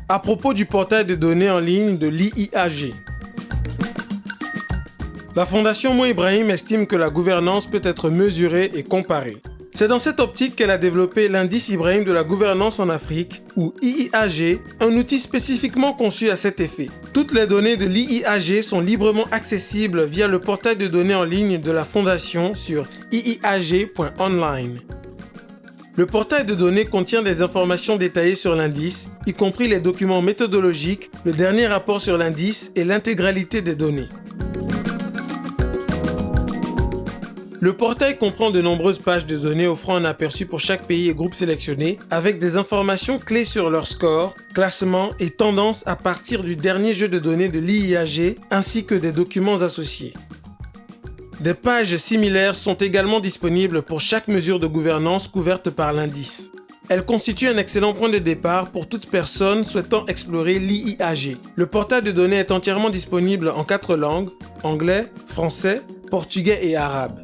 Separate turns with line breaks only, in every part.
À propos du portail de données en ligne de l'IIAG. La Fondation Mo Ibrahim estime que la gouvernance peut être mesurée et comparée. C'est dans cette optique qu'elle a développé l'indice Ibrahim de la gouvernance en Afrique, ou IIAG, un outil spécifiquement conçu à cet effet. Toutes les données de l'IIAG sont librement accessibles via le portail de données en ligne de la Fondation sur iiag.online. Le portail de données contient des informations détaillées sur l'indice, y compris les documents méthodologiques, le dernier rapport sur l'indice et l'intégralité des données. Le portail comprend de nombreuses pages de données offrant un aperçu pour chaque pays et groupe sélectionné, avec des informations clés sur leur score, classement et tendance à partir du dernier jeu de données de l'IIAG, ainsi que des documents associés. Des pages similaires sont également disponibles pour chaque mesure de gouvernance couverte par l'indice. Elles constituent un excellent point de départ pour toute personne souhaitant explorer l'IIAG. Le portail de données est entièrement disponible en 4 langues, anglais, français, portugais et arabe.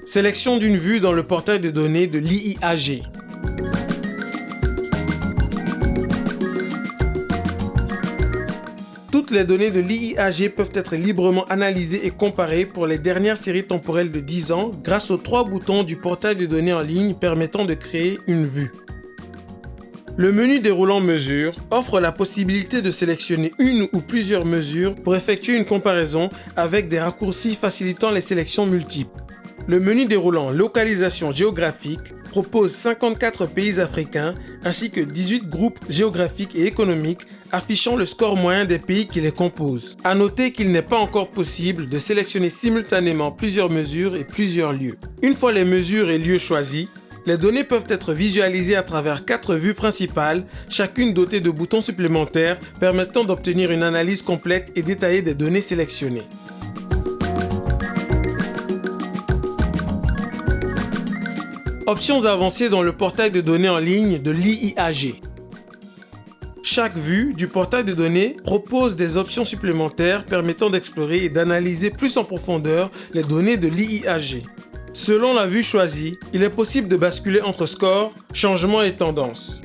Sélection d'une vue dans le portail de données de l'IIAG. Toutes les données de l'IIAG peuvent être librement analysées et comparées pour les dernières séries temporelles de 10 ans grâce aux 3 boutons du portail de données en ligne permettant de créer une vue. Le menu déroulant mesures offre la possibilité de sélectionner une ou plusieurs mesures pour effectuer une comparaison avec des raccourcis facilitant les sélections multiples. Le menu déroulant localisation géographique propose 54 pays africains ainsi que 18 groupes géographiques et économiques affichant le score moyen des pays qui les composent. À noter qu'il n'est pas encore possible de sélectionner simultanément plusieurs mesures et plusieurs lieux. Une fois les mesures et lieux choisis, les données peuvent être visualisées à travers 4 vues principales, chacune dotée de boutons supplémentaires permettant d'obtenir une analyse complète et détaillée des données sélectionnées. Options avancées dans le portail de données en ligne de l'IIAG. Chaque vue du portail de données propose des options supplémentaires permettant d'explorer et d'analyser plus en profondeur les données de l'IIAG. Selon la vue choisie, il est possible de basculer entre scores, changements et tendances.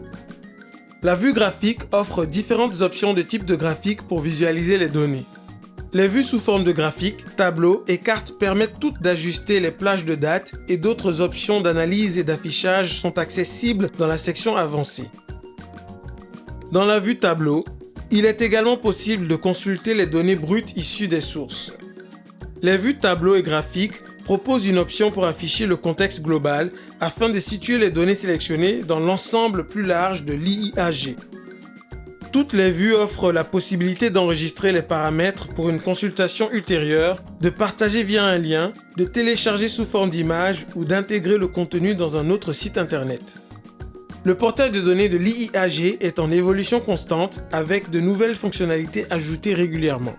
La vue graphique offre différentes options de type de graphique pour visualiser les données. Les vues sous forme de graphiques, tableaux et cartes permettent toutes d'ajuster les plages de date et d'autres options d'analyse et d'affichage sont accessibles dans la section avancée. Dans la vue tableau, il est également possible de consulter les données brutes issues des sources. Les vues tableau et graphiques proposent une option pour afficher le contexte global afin de situer les données sélectionnées dans l'ensemble plus large de l'IIAG. Toutes les vues offrent la possibilité d'enregistrer les paramètres pour une consultation ultérieure, de partager via un lien, de télécharger sous forme d'image ou d'intégrer le contenu dans un autre site internet. Le portail de données de l'IIAG est en évolution constante avec de nouvelles fonctionnalités ajoutées régulièrement.